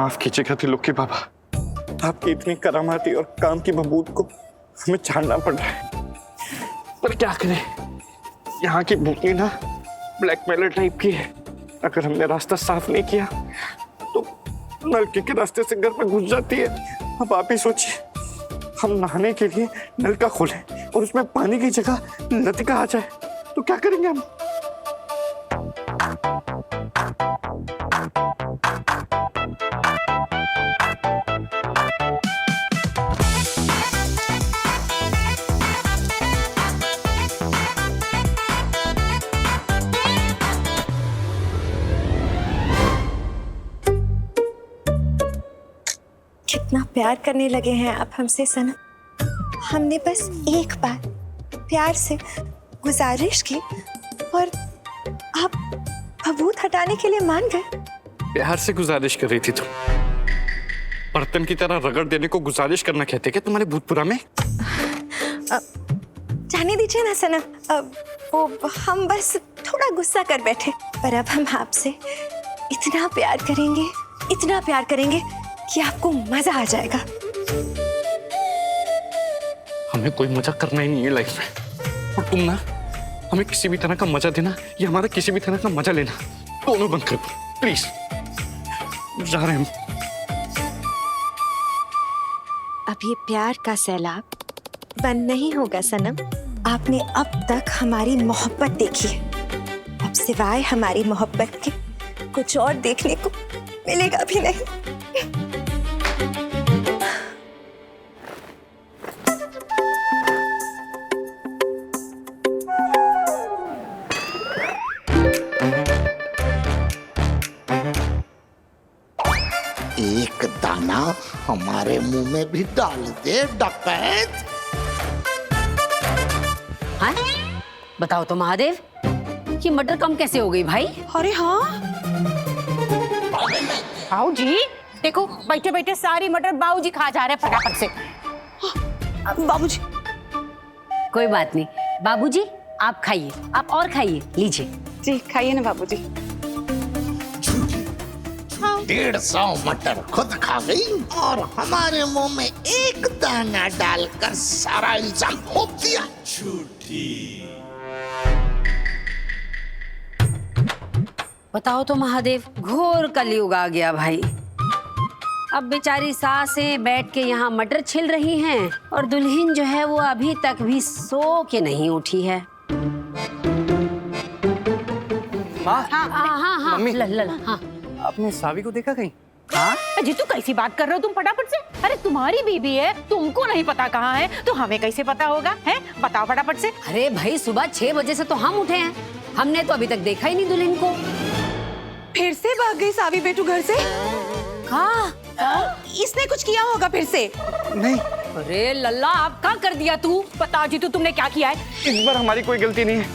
माफ कीजिएगा त्रिलोकी बाबा, आपकी इतनी करामाती और काम की बबूत को हमें छानना पड़ रहा है, पर क्या करें, यहाँ की भूतनी ना ब्लैकमेलर टाइप की है। अगर हमने रास्ता साफ नहीं किया तो नलके के रास्ते से घर पर घुस जाती है। अब आप ही सोचिए, हम नहाने के लिए नल का खोलें और उसमें पानी की जगह लतिका आ जाए तो क्या करेंगे हम? कितना प्यार करने लगे हैं आप हमसे सनम। हमने बस एक बार प्यार से गुजारिश की और आप भभूत हटाने के लिए मान गए। प्यार से गुजारिश कर रही थी तुम? बर्तन की तरह रगड़ देने को गुजारिश करना कहते क्या तुम्हारे भूतपुरा में? जाने दीजिए ना सनम, वो हम बस थोड़ा गुस्सा कर बैठे, पर अब हम आपसे इतना प्यार करेंगे कि आपको मजा आ जाएगा। हमें कोई मजा करना ही नहीं है लाइफ में, और तुम ना हमें किसी भी तरह का मजा देना या हमारा किसी भी तरह का मजा लेना दोनों बंद कर दो प्लीज। जा रहे हैं हम। अब ये प्यार का सैलाब बंद नहीं होगा सनम। आपने अब तक हमारी मोहब्बत देखी है, अब सिवाय हमारी मोहब्बत के कुछ और देखने को मिलेगा भी नहीं। एक दाना हमारे मुंह में भी डाल दे डकैत। हाँ? बताओ तो महादेव, ये मटर कम कैसे हो गई भाई? अरे हाँ, बाबू जी देखो, बैठे बैठे सारी मटर बाबू जी खा जा रहे हैं फटाफट से। बाबू जी कोई बात नहीं, बाबूजी आप खाइए, आप और खाइए, लीजिए। जी खाइए ना बाबू जी। 150 मटर खुद खा गई और हमारे मुंह में एक दाना डालकर सारा इल्जाम थोप दिया। बताओ तो महादेव, घोर कलयुग आ गया भाई। अब बेचारी सासें बैठ के यहाँ मटर छिल रही हैं और दुल्हन जो है वो अभी तक भी सो के नहीं उठी है। माँ, हाँ मम्मी, हाँ। आपने सावी को देखा कहीं? हाँ जी, तू कैसी बात कर रहे हो तुम फटाफट से? अरे तुम्हारी बीबी है, तुमको नहीं पता कहाँ है तो हमें कैसे पता होगा? है बताओ फटाफट से। अरे भाई, सुबह 6 बजे से तो हम उठे हैं, हमने तो अभी तक देखा ही नहीं दुल्हन को। फिर से भाग गई सावी बेटू घर से? हाँ, इसने कुछ किया होगा फिर से। नहीं। अरे लल्ला, आप क्या कर दिया तू? बताओ जी, तुमने क्या किया है? इस बार हमारी कोई गलती नहीं है,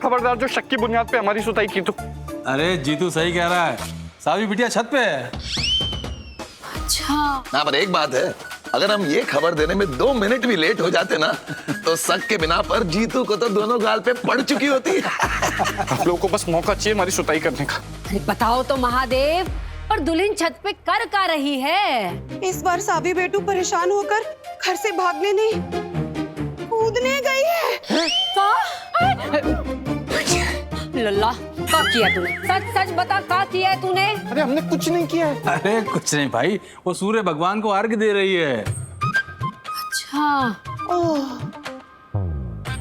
खबरदार जो शक की बुनियाद पे हमारी सुताई की तो। अरे जीतू सही कह रहा है, सावी बिटिया छत पे है। अच्छा। ना पर एक बात है, अगर हम ये खबर देने में 2 मिनट भी लेट हो जाते ना तो शक के बिना पर जीतू को तो दोनों गाल पे पड़ चुकी होती। आप लोगों को बस मौका चाहिए हमारी सुताई करने का। अरे बताओ तो महादेव, पर दुल्हन छत पे कर का रही है? इस बार सावी बेटू परेशान होकर घर से भागने नहीं, कूदने गई है। लल्ला, क्या किया तूने? सच सच बता, क्या किया है तूने? अरे हमने कुछ नहीं किया है। अरे कुछ नहीं भाई, वो सूर्य भगवान को अर्घ दे रही है। अच्छा,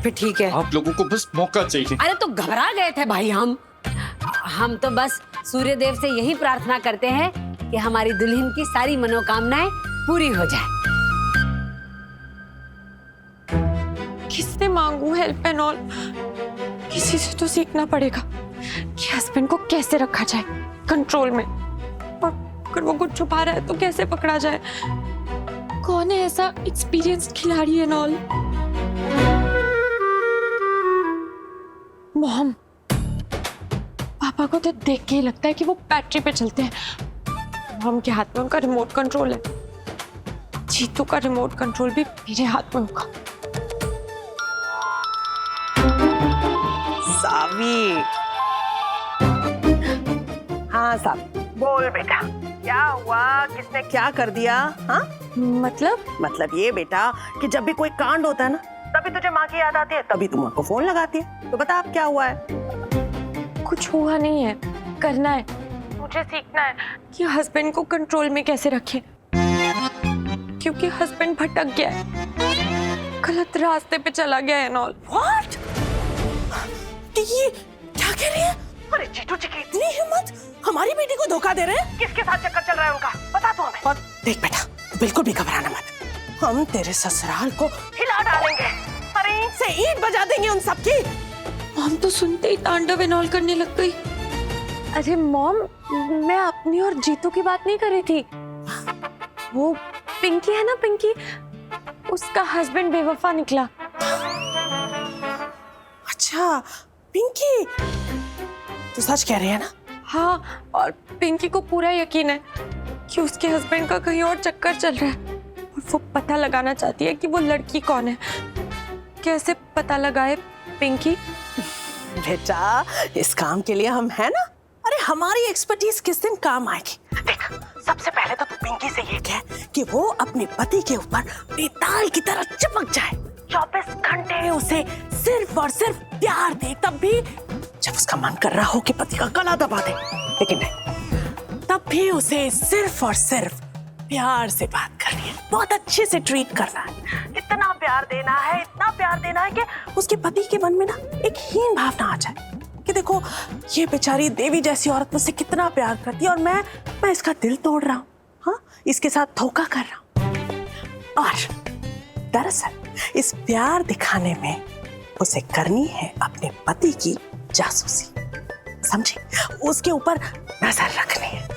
फिर ठीक है। आप लोगों को बस मौका चाहिए। अरे तो घबरा गए थे भाई हम तो बस सूर्य देव से यही प्रार्थना करते हैं कि हमारी दुल्हन की सारी मनोकामनाएं पूरी हो जाए। किससे मांगू हेल्प एंड ऑल? किसी से तो सीखना पड़ेगा कि हस्बैंड को कैसे रखा जाए कंट्रोल में, और अगर वो कुछ छुपा रहा है तो कैसे पकड़ा जाए। कौन है ऐसा एक्सपीरियंस्ड खिलाड़ी एंड ऑल? मॉम, पापा को तो देख के ही लगता है कि वो बैटरी पे चलते हैं। मॉम के हाथ में उनका रिमोट कंट्रोल है, जीतू का रिमोट कंट्रोल भी मेरे हाथ में होगा। सावी, हाँ सावी, बोल बेटा। क्या हुआ, किसने क्या कर दिया? हाँ, मतलब ये बेटा कि जब भी कोई कांड होता है ना, तभी तुझे माँ की याद आती है, तभी तुम माँ को फोन लगाती है। तो बता अब क्या हुआ है? कुछ हुआ नहीं है, करना है, मुझे सीखना है कि हस्बैंड को कंट्रोल में कैसे रखें, क्योंकि हस्बैंड भटक गया है, गलत रास्ते पे चला गया है नॉल। व्हाट? ये क्या कह रही है? अरे जीतू जी की इतनी हिम्मत, हमारी बेटी को धोखा दे रहे हैं? किसके साथ चक्कर चल रहा है उनका? बता तो हमें। और देख बेटा, बिल्कुल भी घबराना मत, हम तेरे ससुराल को हिला डालेंगे। अरे ईंट से ईंट बजा देंगे उन सबकी। मॉम तो सुनते ही तांडव इनॉल करने लग गई। अरे मॉम, मैं अपनी और जीतू की बात नहीं कर रही थी। वो पिंकी है ना, पिंकी, उसका हस्बैंड बेवफा निकला। अच्छा, पिंकी, तू सच कह रही है ना? हाँ, और पिंकी को पूरा यकीन है कि उसके हस्बैंड का कहीं और चक्कर चल रहा है और वो पता लगाना चाहती है कि वो लड़की कौन है। कैसे पता लगाए पिंकी? बेटा, इस काम के लिए हम है ना। अरे हमारी एक्सपर्टीज किस दिन काम आएगी। देख, सबसे पहले तो तू पिंकी से ये कह कि वो अपने पति के ऊपर बेताल की तरह चिपक जाए, 24 घंटे उसे सिर्फ और सिर्फ प्यार दे, तब भी जब उसका मन कर रहा हो कि पति का गला दबा दे, लेकिन नहीं, तब भी उसे सिर्फ और सिर्फ प्यार से बात करनी है, बहुत अच्छे से ट्रीट करना है, इतना प्यार देना है, इतना प्यार देना है कि उसके पति के मन में ना एक हीन भावना आ जाए कि देखो ये बेचारी देवी जैसी औरत मुझसे कितना प्यार करती है और मैं इसका दिल तोड़ रहा हूँ, हाँ, इसके साथ धोखा कर रहा हूँ। और दरअसल इस प्यार दिखाने में उसे करनी है अपने पति की जासूसी, समझी? उसके ऊपर नजर रखनी है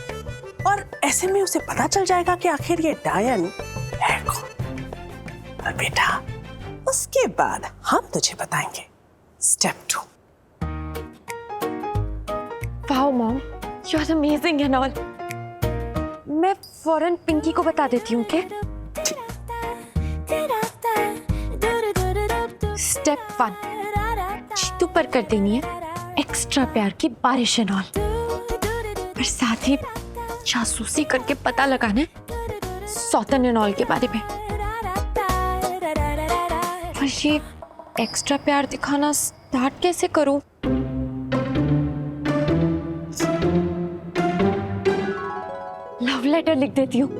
और ऐसे में उसे पता चल जाएगा कि आखिर ये डायन है कौन। और बेटा, उसके बाद हम तुझे बताएंगे step 2। Wow mom, you are amazing and all. मैं फौरन पिंकी को बता देती हूँ। क्या? स्टेप 1, जीतू पर कर देनी है एक्स्ट्रा प्यार की बारिश एंड ऑल, और साथ ही जासूसी करके पता लगाना है सौतन एंड ऑल के बारे में। और ये एक्स्ट्रा प्यार दिखाना स्टार्ट कैसे करूं? लव लेटर लिख देती हूँ।